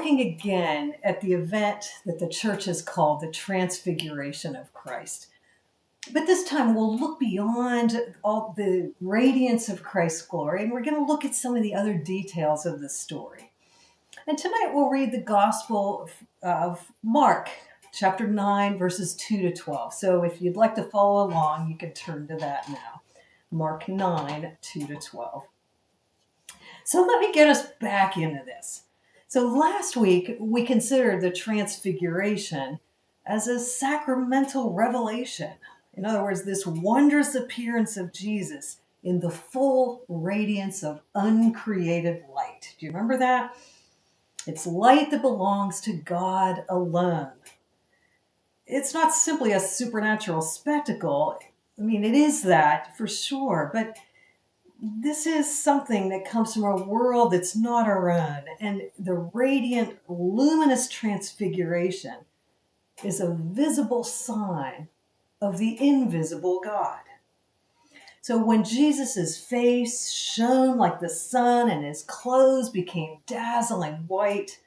looking again at the event that the church has called the Transfiguration of Christ. But this time we'll look beyond all the radiance of Christ's glory, and we're going to look at some of the other details of the story. And tonight we'll read the Gospel of Mark, chapter 9, verses 2 to 12. So if you'd like to follow along, you can turn to that now. Mark 9, 2 to 12. So let me get us back into this. So last week we considered the Transfiguration as a sacramental revelation. In other words, this wondrous appearance of Jesus in the full radiance of uncreated light. Do you remember that? It's light that belongs to God alone. It's not simply a supernatural spectacle. I mean, it is that for sure, but this is something that comes from a world that's not our own. And the radiant, luminous transfiguration is a visible sign of the invisible God. So when Jesus' face shone like the sun and his clothes became dazzling white,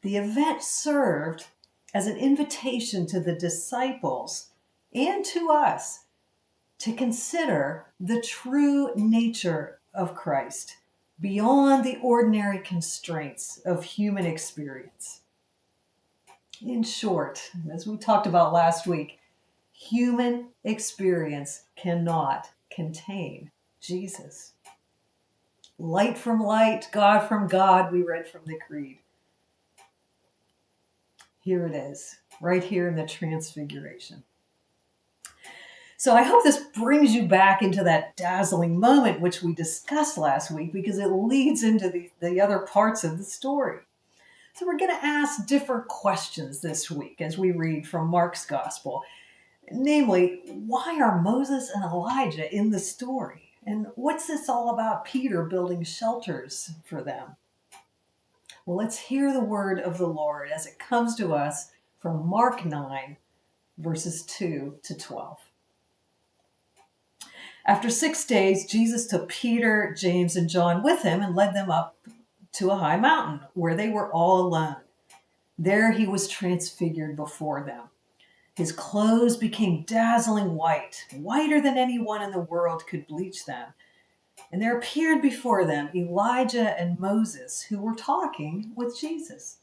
the event served as an invitation to the disciples and to us to consider the true nature of Christ beyond the ordinary constraints of human experience. In short, as we talked about last week, human experience cannot contain Jesus. Light from light, God from God, we read from the Creed. Here it is, right here in the Transfiguration. So I hope this brings you back into that dazzling moment which we discussed last week, because it leads into the other parts of the story. So we're going to ask different questions this week as we read from Mark's Gospel. Namely, why are Moses and Elijah in the story? And what's this all about Peter building shelters for them? Well, let's hear the word of the Lord as it comes to us from Mark 9, verses 2 to 12. After 6 days, Jesus took Peter, James, and John with him and led them up to a high mountain where they were all alone. There he was transfigured before them. His clothes became dazzling white, whiter than anyone in the world could bleach them. And there appeared before them Elijah and Moses, who were talking with Jesus.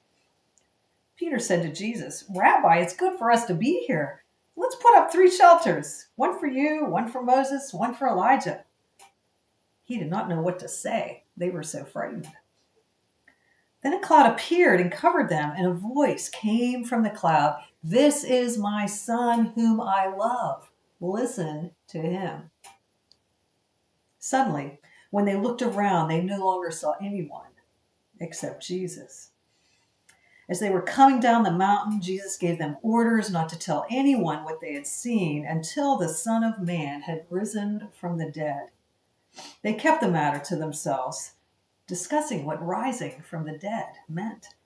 Peter said to Jesus, "Rabbi, it's good for us to be here. Let's put up 3 shelters, one for you, one for Moses, one for Elijah." He did not know what to say. They were so frightened. Then a cloud appeared and covered them, and a voice came from the cloud, "This is my son whom I love. Listen to him." Suddenly, when they looked around, they no longer saw anyone except Jesus. As they were coming down the mountain, Jesus gave them orders not to tell anyone what they had seen until the Son of Man had risen from the dead. They kept the matter to themselves, discussing what rising from the dead meant.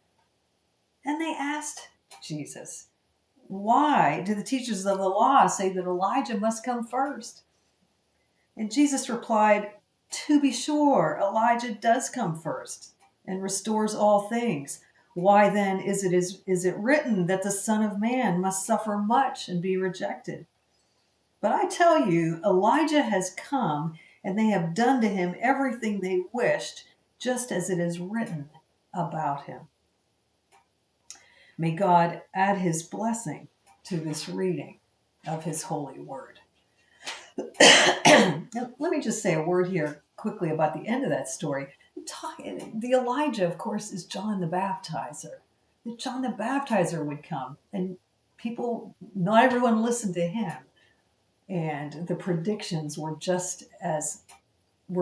And they asked Jesus, "Why do the teachers of the law say that Elijah must come first?" And Jesus replied, "To be sure, Elijah does come first and restores all things. Why then is it written that the Son of Man must suffer much and be rejected? But I tell you, Elijah has come, and they have done to him everything they wished, just as it is written about him." May God add his blessing to this reading of his holy word. Now, let me just say a word here quickly about the end of that story. The Elijah, of course, is John the Baptizer. That John the Baptizer would come, and not everyone listened to him. And the predictions were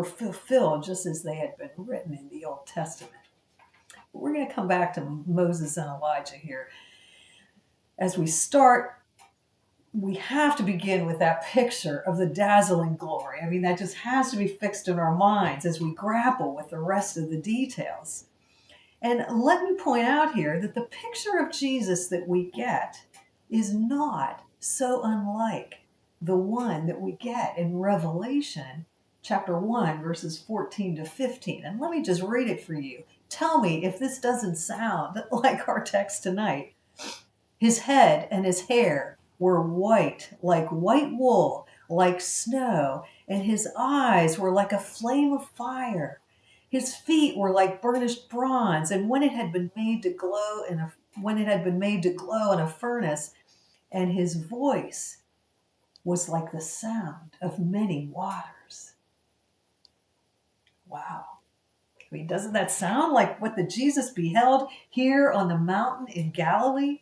fulfilled just as they had been written in the Old Testament. But we're going to come back to Moses and Elijah here. As we start, we have to begin with that picture of the dazzling glory. I mean, that just has to be fixed in our minds as we grapple with the rest of the details. And let me point out here that the picture of Jesus that we get is not so unlike the one that we get in Revelation chapter 1, verses 14 to 15. And let me just read it for you. Tell me if this doesn't sound like our text tonight. His head and his hair were white, like white wool, like snow, and his eyes were like a flame of fire. His feet were like burnished bronze, and when it had been made to glow in a furnace, and his voice was like the sound of many waters. Wow. I mean, doesn't that sound like what the Jesus beheld here on the mountain in Galilee?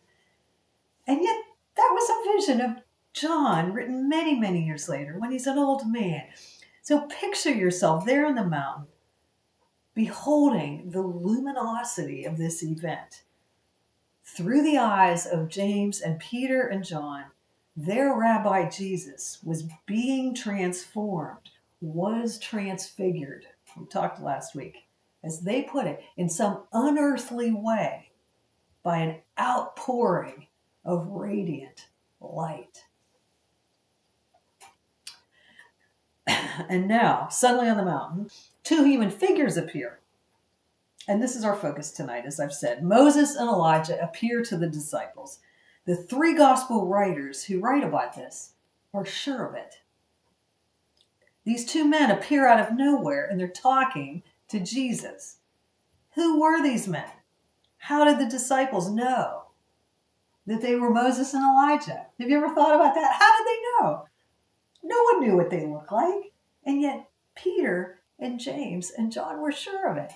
And yet, that was a vision of John written many, many years later when he's an old man. So picture yourself there on the mountain, beholding the luminosity of this event. Through the eyes of James and Peter and John, their Rabbi Jesus was being transformed, was transfigured. We talked last week, as they put it, in some unearthly way by an outpouring of radiant light. And now, suddenly on the mountain, two human figures appear. And this is our focus tonight, as I've said. Moses and Elijah appear to the disciples. The three gospel writers who write about this are sure of it. These two men appear out of nowhere, and they're talking to Jesus. Who were these men? How did the disciples know that they were Moses and Elijah? Have you ever thought about that? How did they know? No one knew what they looked like, and yet Peter and James and John were sure of it.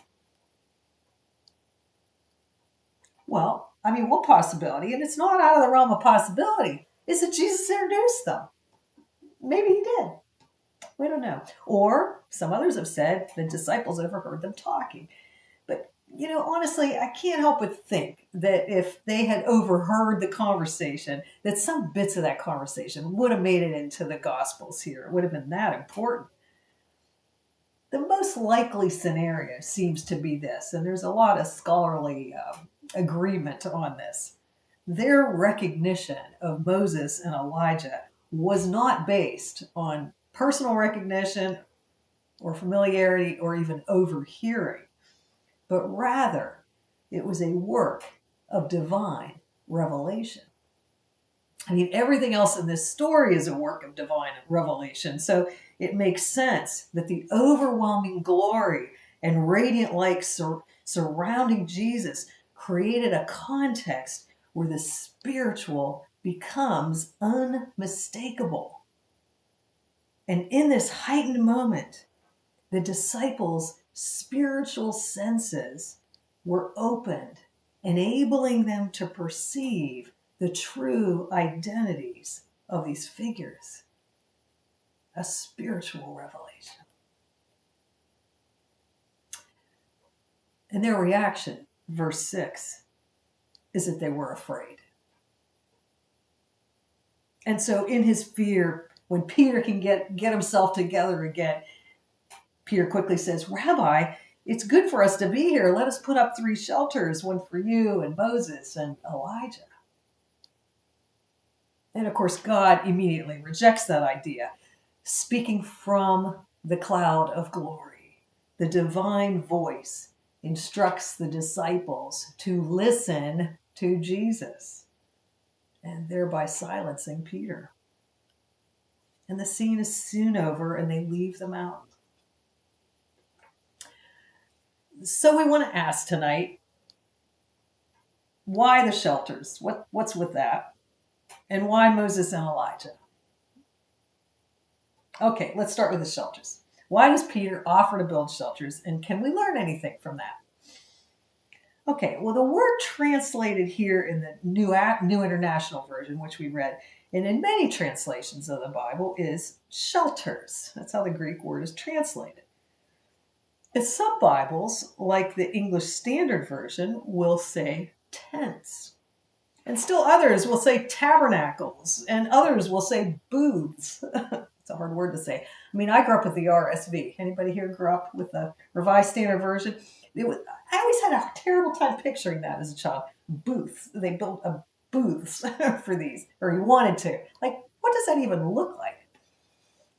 Well, I mean, one possibility, and it's not out of the realm of possibility, is that Jesus introduced them. Maybe he did. We don't know. Or some others have said the disciples overheard them talking. But, honestly, I can't help but think that if they had overheard the conversation, that some bits of that conversation would have made it into the Gospels here. It would have been that important. The most likely scenario seems to be this, and there's a lot of scholarly agreement on this. Their recognition of Moses and Elijah was not based on personal recognition or familiarity or even overhearing, but rather it was a work of divine revelation. I mean, everything else in this story is a work of divine revelation, so it makes sense that the overwhelming glory and radiant light surrounding Jesus created a context where the spiritual becomes unmistakable. And in this heightened moment, the disciples' spiritual senses were opened, enabling them to perceive the true identities of these figures. A spiritual revelation. And their reaction, verse 6, is that they were afraid. And so in his fear, when Peter can get himself together again, Peter quickly says, Rabbi, it's good for us to be here. Let us put up 3 shelters, one for you and Moses and Elijah. And of course, God immediately rejects that idea, speaking from the cloud of glory. The divine voice instructs the disciples to listen to Jesus, and thereby silencing Peter. And the scene is soon over, and they leave the mountain. So we want to ask tonight, why the shelters? What's with that? And why Moses and Elijah? Okay, let's start with the shelters. Why does Peter offer to build shelters, and can we learn anything from that? Okay, well, the word translated here in the New International Version, which we read, and in many translations of the Bible, is shelters. That's how the Greek word is translated. And some Bibles, like the English Standard Version, will say tents. And still others will say tabernacles, and others will say booths. It's a hard word to say. I mean, I grew up with the RSV. Anybody here grew up with the Revised Standard Version? I always had a terrible time picturing that as a child. Booths. They built booths for these, or he wanted to. Like, what does that even look like?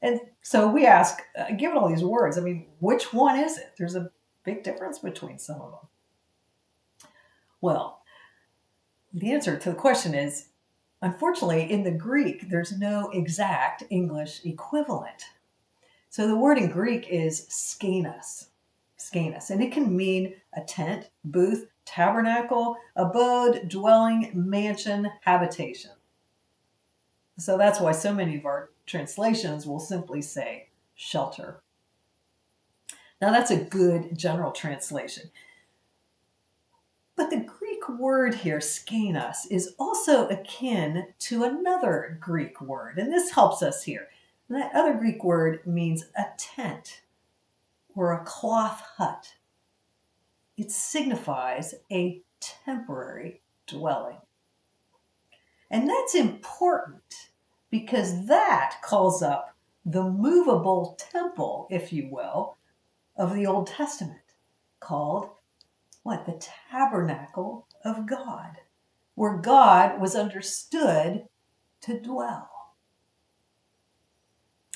And so we ask, given all these words, I mean, which one is it? There's a big difference between some of them. Well, the answer to the question is, unfortunately, in the Greek, there's no exact English equivalent. So the word in Greek is skenos, and it can mean a tent, booth, tabernacle, abode, dwelling, mansion, habitation. So that's why so many of our translations will simply say shelter. Now that's a good general translation. But the Greek word here, skenos, is also akin to another Greek word, and this helps us here. And that other Greek word means a tent or a cloth hut. It signifies a temporary dwelling. And that's important because that calls up the movable temple, if you will, of the Old Testament, called what? The tabernacle of God, where God was understood to dwell.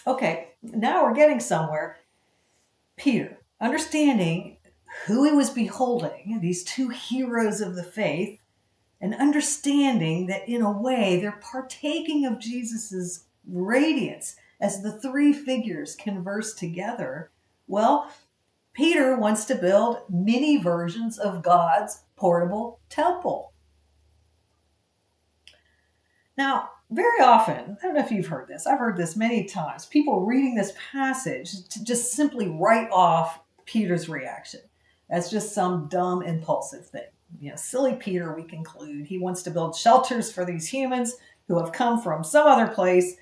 Okay, now we're getting somewhere. Peter, understanding who he was beholding, these two heroes of the faith, and understanding that in a way they're partaking of Jesus's radiance as the three figures converse together. Well, Peter wants to build mini versions of God's portable temple. Now, very often, I don't know if you've heard this, I've heard this many times, people reading this passage to just simply write off Peter's reaction as just some dumb, impulsive thing. Silly Peter, we conclude. He wants to build shelters for these humans who have come from some other place.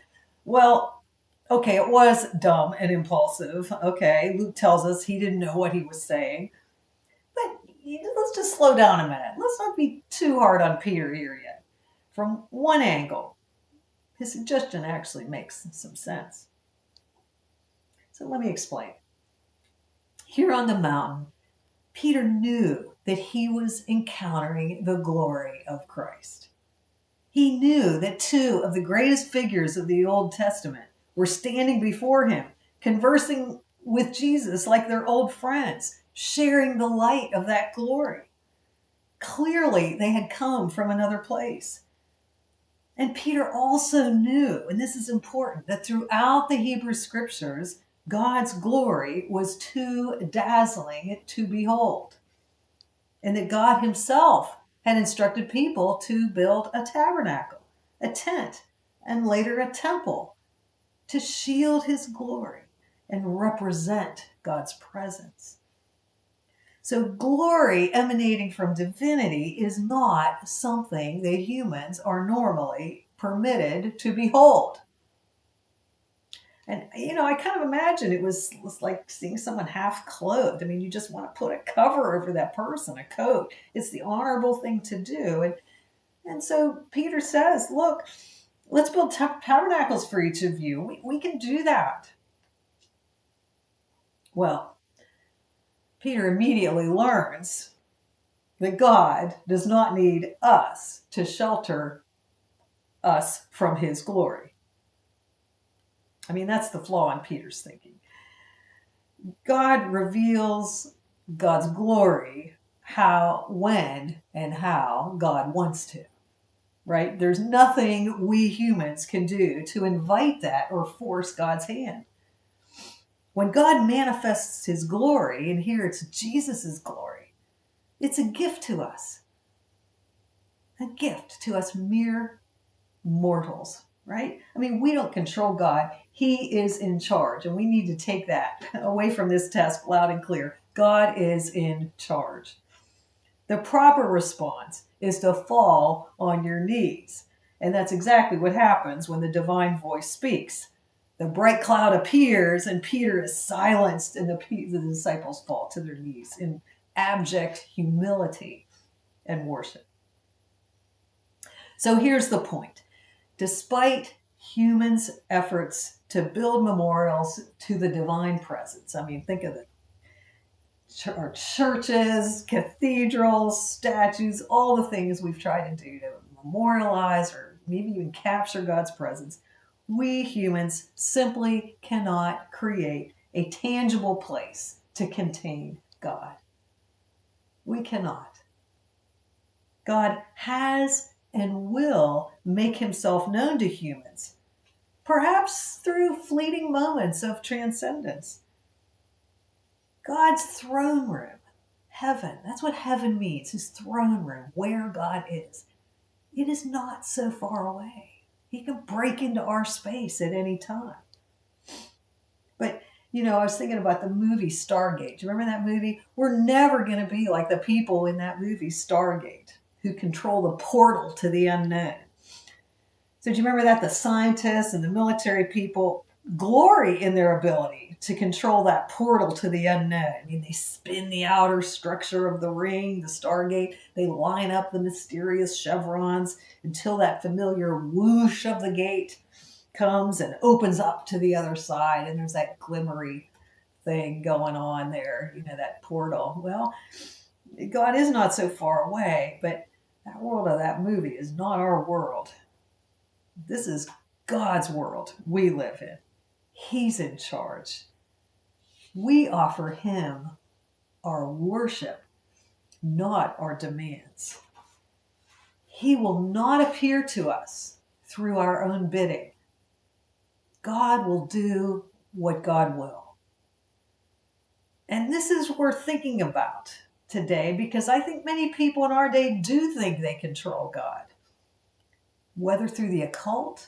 Well, okay, it was dumb and impulsive. Okay, Luke tells us he didn't know what he was saying. But let's just slow down a minute. Let's not be too hard on Peter here yet. From one angle, his suggestion actually makes some sense. So let me explain. Here on the mountain, Peter knew that he was encountering the glory of Christ. He knew that two of the greatest figures of the Old Testament were standing before him, conversing with Jesus like they're old friends, sharing the light of that glory. Clearly, they had come from another place. And Peter also knew, and this is important, that throughout the Hebrew scriptures, God's glory was too dazzling to behold. And that God himself had instructed people to build a tabernacle, a tent, and later a temple to shield his glory and represent God's presence. So glory emanating from divinity is not something that humans are normally permitted to behold. And, I kind of imagine it was like seeing someone half clothed. I mean, you just want to put a cover over that person, a coat. It's the honorable thing to do. And so Peter says, look, let's build tabernacles for each of you. We can do that. Well, Peter immediately learns that God does not need us to shelter us from his glory. I mean, that's the flaw in Peter's thinking. God reveals God's glory when, and how God wants to, right? There's nothing we humans can do to invite that or force God's hand. When God manifests his glory, and here it's Jesus's glory, it's a gift to us. A gift to us mere mortals, right? I mean, we don't control God. He is in charge, and we need to take that away from this text loud and clear. God is in charge. The proper response is to fall on your knees. And that's exactly what happens when the divine voice speaks. The bright cloud appears, and Peter is silenced, and the disciples fall to their knees in abject humility and worship. So here's the point. Despite humans' efforts to build memorials to the divine presence, I mean, think of it. Our churches, cathedrals, statues, all the things we've tried to do to memorialize or maybe even capture God's presence, we humans simply cannot create a tangible place to contain God. We cannot. God has and will make himself known to humans, perhaps through fleeting moments of transcendence. God's throne room, heaven, that's what heaven means, his throne room, where God is. It is not so far away. He can break into our space at any time. But, I was thinking about the movie Stargate. Do you remember that movie? We're never going to be like the people in that movie Stargate who control the portal to the unknown. So do you remember that? The scientists and the military people glory in their ability to control that portal to the unknown. I mean, they spin the outer structure of the ring, the Stargate. They line up the mysterious chevrons until that familiar whoosh of the gate comes and opens up to the other side. And there's that glimmery thing going on there, that portal. Well, God is not so far away, but that world of that movie is not our world. This is God's world we live in. He's in charge. We offer him our worship, not our demands. He will not appear to us through our own bidding. God will do what God will. And this is worth thinking about today, because I think many people in our day do think they control God, whether through the occult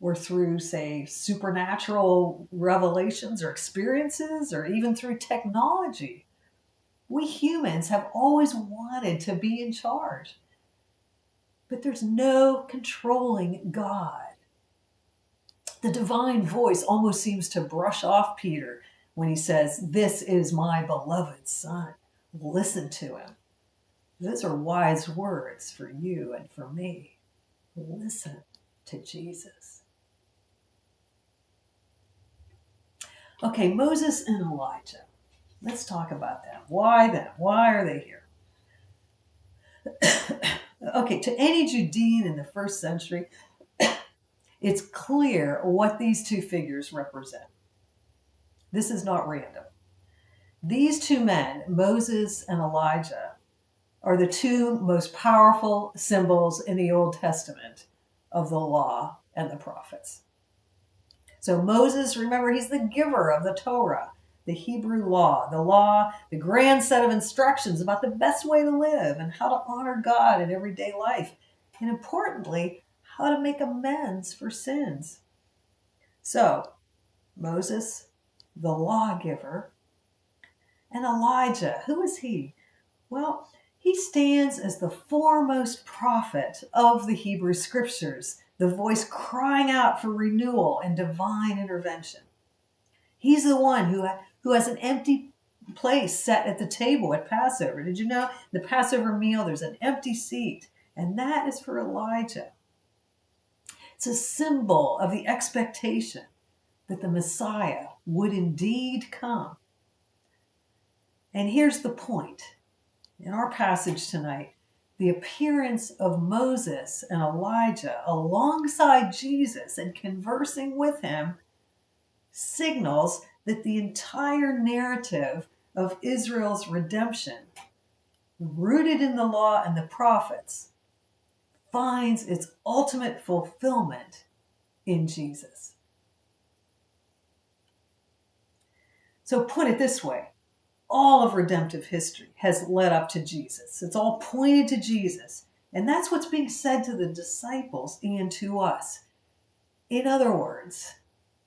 or through, say, supernatural revelations or experiences, or even through technology. We humans have always wanted to be in charge, but there's no controlling God. The divine voice almost seems to brush off Peter when he says, "This is my beloved Son. Listen to him." Those are wise words for you and for me. Listen to Jesus. Okay, Moses and Elijah. Let's talk about them. Why them? Why are they here? Okay, to any Judean in the first century, it's clear what these two figures represent. This is not random. These two men, Moses and Elijah, are the two most powerful symbols in the Old Testament of the law and the prophets. So Moses, remember, he's the giver of the Torah, the Hebrew law, the grand set of instructions about the best way to live and how to honor God in everyday life. And importantly, how to make amends for sins. So, Moses, the lawgiver, and Elijah, who is he? Well, he stands as the foremost prophet of the Hebrew scriptures, the voice crying out for renewal and divine intervention. He's the one who has an empty place set at the table at Passover. Did you know the Passover meal, there's an empty seat, and that is for Elijah. It's a symbol of the expectation that the Messiah would indeed come. And here's the point. In our passage tonight, the appearance of Moses and Elijah alongside Jesus and conversing with him signals that the entire narrative of Israel's redemption, rooted in the law and the prophets, finds its ultimate fulfillment in Jesus. So put it this way, all of redemptive history has led up to Jesus. It's all pointed to Jesus. And that's what's being said to the disciples and to us. In other words,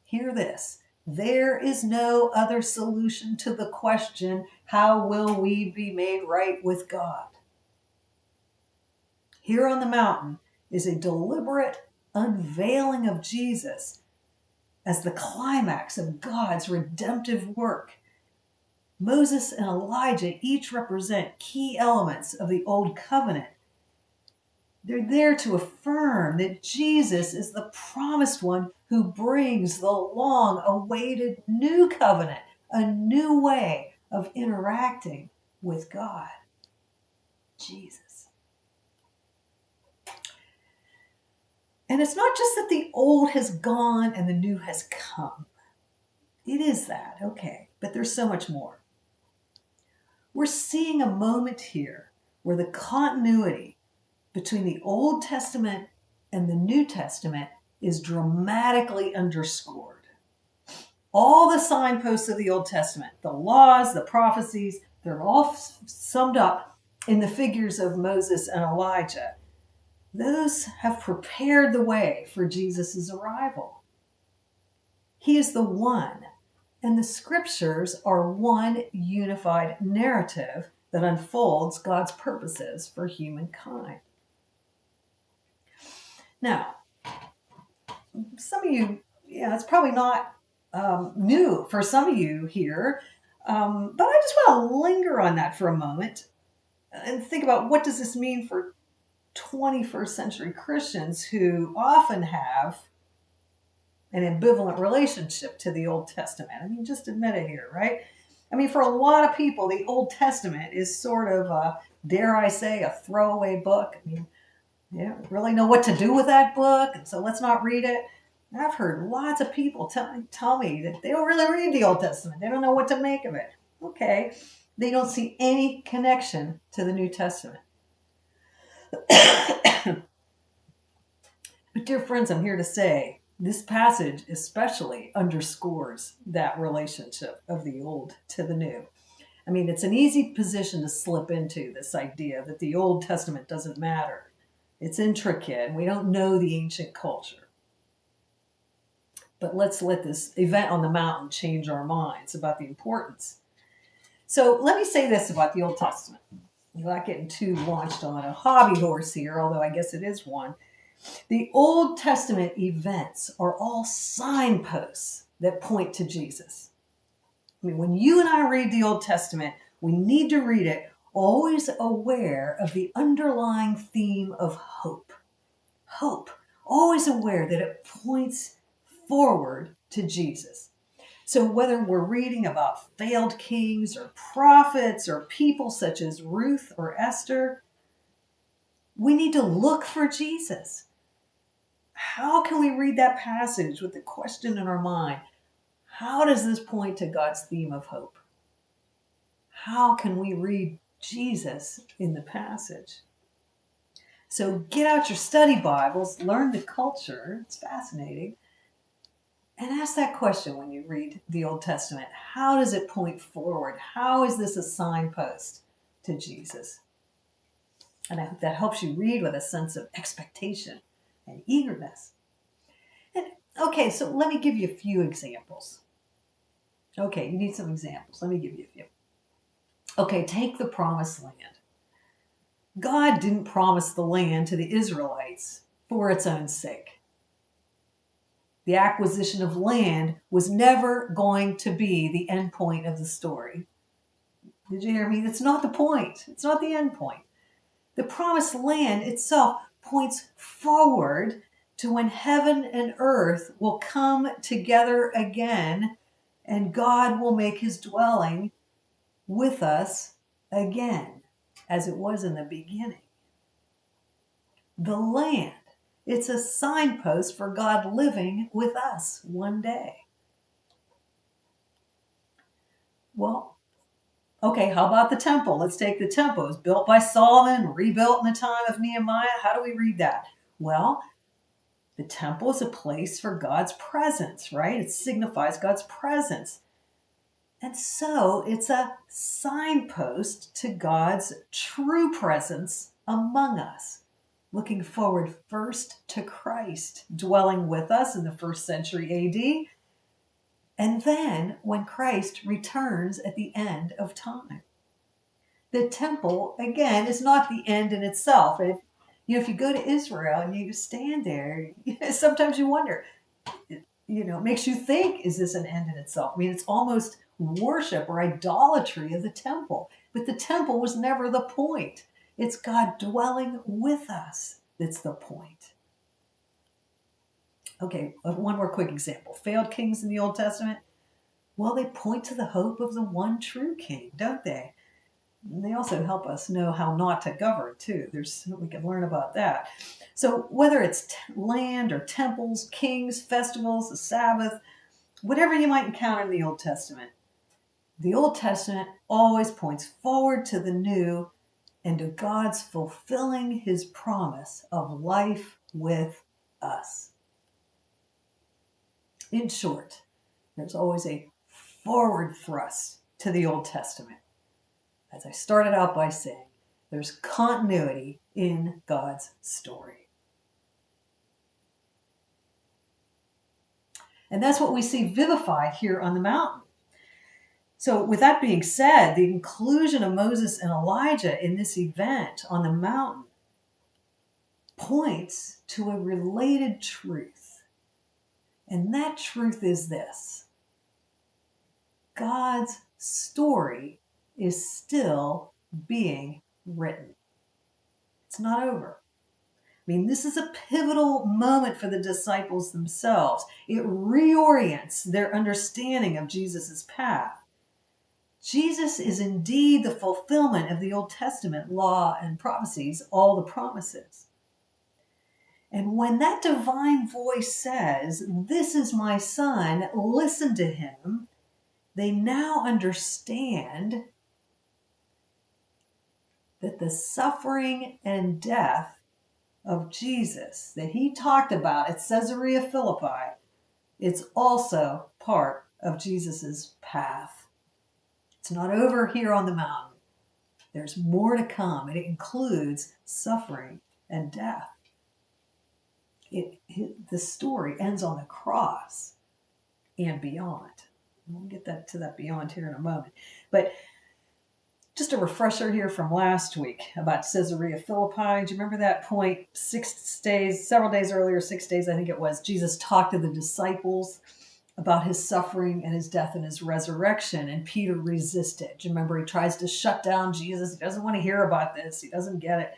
hear this. There is no other solution to the question, how will we be made right with God? Here on the mountain is a deliberate unveiling of Jesus as the climax of God's redemptive work. Moses and Elijah each represent key elements of the Old Covenant. They're there to affirm that Jesus is the promised one who brings the long-awaited new covenant, a new way of interacting with God. Jesus. And it's not just that the old has gone and the new has come. It is that, okay, but there's so much more. We're seeing a moment here where the continuity between the Old Testament and the New Testament is dramatically underscored. All the signposts of the Old Testament, the laws, the prophecies, they're all summed up in the figures of Moses and Elijah. Those have prepared the way for Jesus' arrival. He is the one, and the scriptures are one unified narrative that unfolds God's purposes for humankind. Now, some of you, it's probably not new for some of you here, but I just want to linger on that for a moment and think about what does this mean for 21st century Christians who often have an ambivalent relationship to the Old Testament. I mean, just admit it here, right? I mean, for a lot of people, the Old Testament is sort of, dare I say, a throwaway book. I mean, they don't really know what to do with that book, and so let's not read it. And I've heard lots of people tell me that they don't really read the Old Testament. They don't know what to make of it. Okay, they don't see any connection to the New Testament. But dear friends, I'm here to say this passage especially underscores that relationship of the old to the new. I mean, it's an easy position to slip into, this idea that the Old Testament doesn't matter. It's intricate, and we don't know the ancient culture. But let's let this event on the mountain change our minds about the importance. So let me say this about the Old Testament. I'm not getting too launched on a hobby horse here, although I guess it is one. The Old Testament events are all signposts that point to Jesus. I mean, when you and I read the Old Testament, we need to read it always aware of the underlying theme of hope. Hope. Always aware that it points forward to Jesus. So whether we're reading about failed kings or prophets or people such as Ruth or Esther, we need to look for Jesus. How can we read that passage with the question in our mind, how does this point to God's theme of hope? How can we read Jesus in the passage? So get out your study Bibles, learn the culture, it's fascinating, and ask that question when you read the Old Testament. How does it point forward? How is this a signpost to Jesus? And I hope that helps you read with a sense of expectation and eagerness. And okay, so let me give you a few examples. Okay, you need some examples. Let me give you a few. Okay, take the promised land. God didn't promise the land to the Israelites for its own sake. The acquisition of land was never going to be the end point of the story. Did you hear me? That's not the point. It's not the end point. The promised land itself points forward to when heaven and earth will come together again and God will make his dwelling with us again, as it was in the beginning. The land, it's a signpost for God living with us one day. Well, okay, how about the temple? Let's take the temple. It was built by Solomon, rebuilt in the time of Nehemiah. How do we read that? Well, the temple is a place for God's presence, right? It signifies God's presence. And so it's a signpost to God's true presence among us. Looking forward first to Christ dwelling with us in the first century AD, and then when Christ returns at the end of time. The temple, again, is not the end in itself. If you go to Israel and you stand there, sometimes you wonder, it makes you think, is this an end in itself? I mean, it's almost worship or idolatry of the temple. But the temple was never the point. It's God dwelling with us that's the point. Okay, one more quick example. Failed kings in the Old Testament, well, they point to the hope of the one true king, don't they? And they also help us know how not to govern, too. We can learn about that. So whether it's land or temples, kings, festivals, the Sabbath, whatever you might encounter in the Old Testament always points forward to the new and to God's fulfilling his promise of life with us. In short, there's always a forward thrust to the Old Testament. As I started out by saying, there's continuity in God's story. And that's what we see vivified here on the mountain. So with that being said, the inclusion of Moses and Elijah in this event on the mountain points to a related truth. And that truth is this: God's story is still being written. It's not over. I mean, this is a pivotal moment for the disciples themselves. It reorients their understanding of Jesus' path. Jesus is indeed the fulfillment of the Old Testament law and prophecies, all the promises. And when that divine voice says, "This is my son, listen to him," they now understand that the suffering and death of Jesus that he talked about at Caesarea Philippi, it's also part of Jesus's path. It's not over here on the mountain. There's more to come, and it includes suffering and death. The story ends on the cross and beyond. We'll get to that beyond here in a moment. But just a refresher here from last week about Caesarea Philippi. Do you remember that point? Several days earlier, 6 days I think it was, Jesus talked to the disciples about his suffering and his death and his resurrection, and Peter resisted. Do you remember he tries to shut down Jesus? He doesn't want to hear about this. He doesn't get it.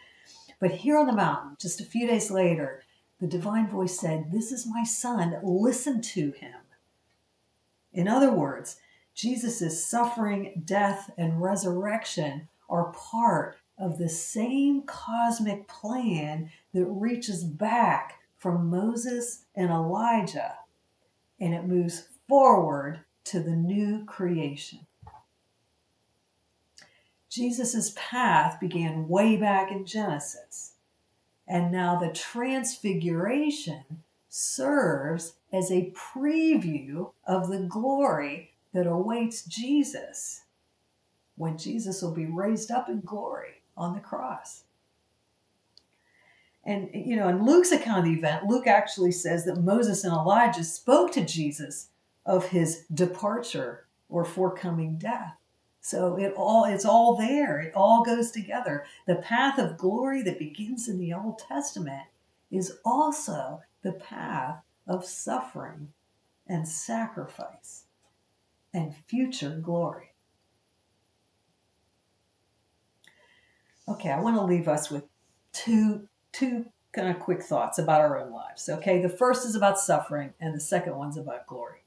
But here on the mountain, just a few days later, the divine voice said, "This is my son, listen to him." In other words, Jesus' suffering, death, and resurrection are part of the same cosmic plan that reaches back from Moses and Elijah, and it moves forward to the new creation. Jesus' path began way back in Genesis. And now the transfiguration serves as a preview of the glory that awaits Jesus when Jesus will be raised up in glory on the cross. And, in Luke's account of the event, Luke actually says that Moses and Elijah spoke to Jesus of his departure or forthcoming death. So it's all there. It all goes together. The path of glory that begins in the Old Testament is also the path of suffering and sacrifice and future glory. Okay, I want to leave us with two kind of quick thoughts about our own lives. Okay, the first is about suffering, and the second one's about glory.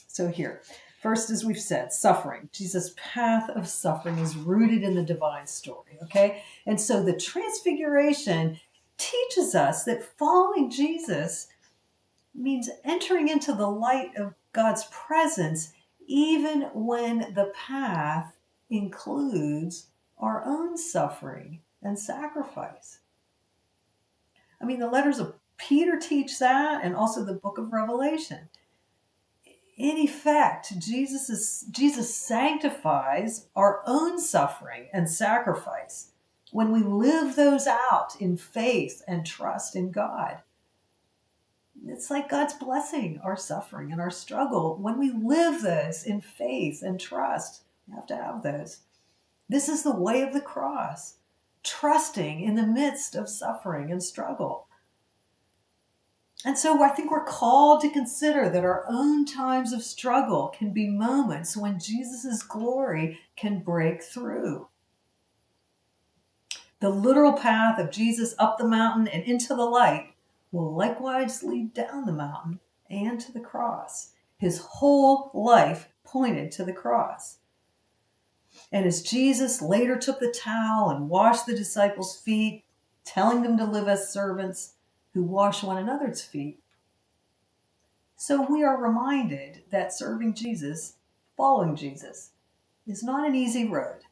So here, first, as we've said, suffering. Jesus' path of suffering is rooted in the divine story, okay? And so the transfiguration teaches us that following Jesus means entering into the light of God's presence, even when the path includes our own suffering and sacrifice. I mean, the letters of Peter teach that, and also the book of Revelation. In effect, Jesus sanctifies our own suffering and sacrifice when we live those out in faith and trust in God. It's like God's blessing our suffering and our struggle. When we live those in faith and trust, we have to have those. This is the way of the cross, trusting in the midst of suffering and struggle. And so I think we're called to consider that our own times of struggle can be moments when Jesus' glory can break through. The literal path of Jesus up the mountain and into the light will likewise lead down the mountain and to the cross. His whole life pointed to the cross. And as Jesus later took the towel and washed the disciples' feet, telling them to live as servants who wash one another's feet, so we are reminded that serving Jesus, following Jesus, is not an easy road.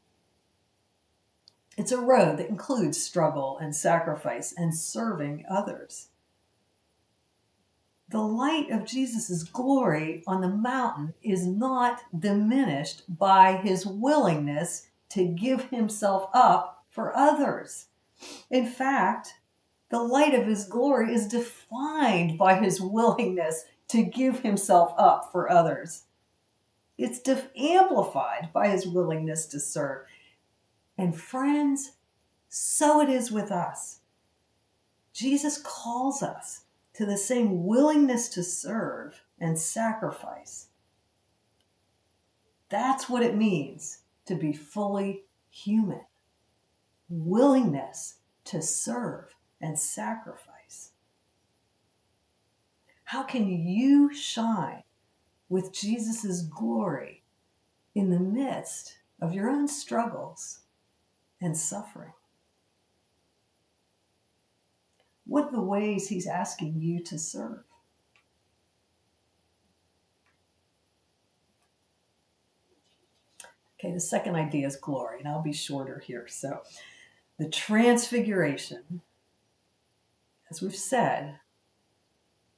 It's a road that includes struggle and sacrifice and serving others. The light of Jesus' glory on the mountain is not diminished by his willingness to give himself up for others. In fact, the light of his glory is defined by his willingness to give himself up for others. It's amplified by his willingness to serve. And friends, so it is with us. Jesus calls us to the same willingness to serve and sacrifice. That's what it means to be fully human. Willingness to serve and sacrifice. How can you shine with Jesus' glory in the midst of your own struggles and suffering? What are the ways he's asking you to serve? Okay, the second idea is glory, and I'll be shorter here. So, the transfiguration, as we've said,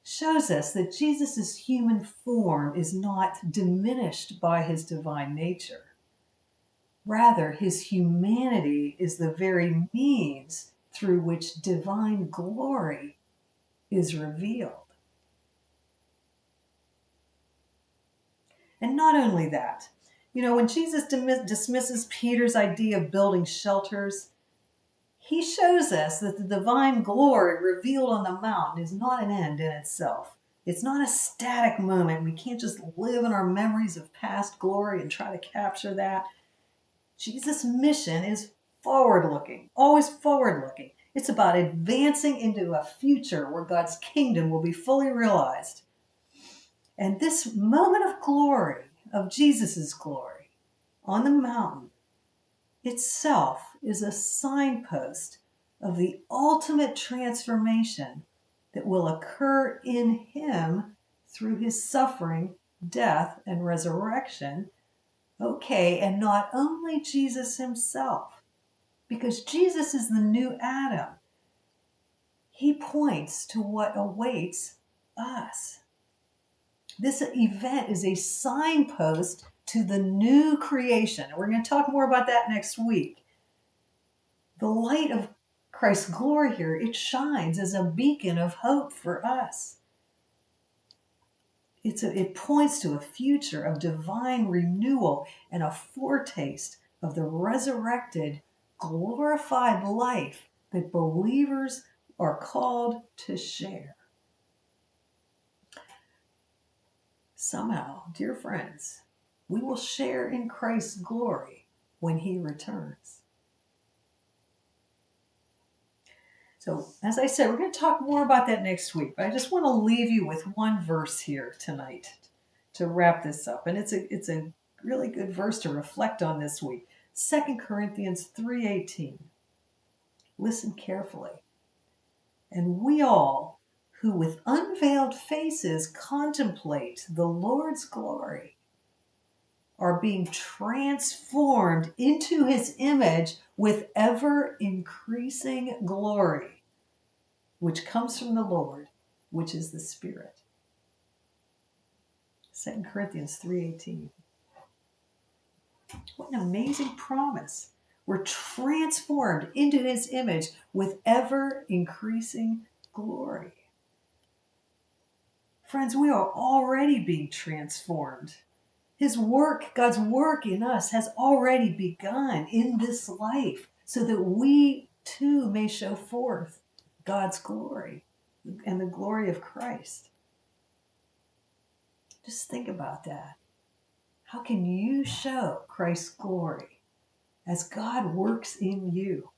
shows us that Jesus' human form is not diminished by his divine nature. Rather, his humanity is the very means through which divine glory is revealed. And not only that, when Jesus dismisses Peter's idea of building shelters, he shows us that the divine glory revealed on the mountain is not an end in itself. It's not a static moment. We can't just live in our memories of past glory and try to capture that. Jesus' mission is forward-looking, always forward-looking. It's about advancing into a future where God's kingdom will be fully realized. And this moment of glory, of Jesus' glory, on the mountain, itself is a signpost of the ultimate transformation that will occur in him through his suffering, death, and resurrection. Okay, and not only Jesus himself, because Jesus is the new Adam. He points to what awaits us. This event is a signpost to the new creation. And we're going to talk more about that next week. The light of Christ's glory here, it shines as a beacon of hope for us. It points to a future of divine renewal and a foretaste of the resurrected, glorified life that believers are called to share. Somehow, dear friends, we will share in Christ's glory when he returns. So, as I said, we're going to talk more about that next week, but I just want to leave you with one verse here tonight to wrap this up. And it's a really good verse to reflect on this week. 2 Corinthians 3:18. Listen carefully. And we all, who with unveiled faces contemplate the Lord's glory, are being transformed into his image with ever increasing glory, which comes from the Lord, which is the Spirit. 2 Corinthians 3:18. What an amazing promise. We're transformed into his image with ever increasing glory. Friends, we are already being transformed. His work, God's work in us, has already begun in this life so that we too may show forth God's glory and the glory of Christ. Just think about that. How can you show Christ's glory as God works in you?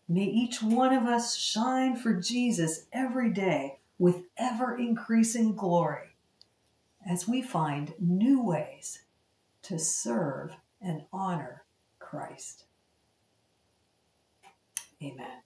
May each one of us shine for Jesus every day with ever increasing glory as we find new ways to serve and honor Christ. Amen.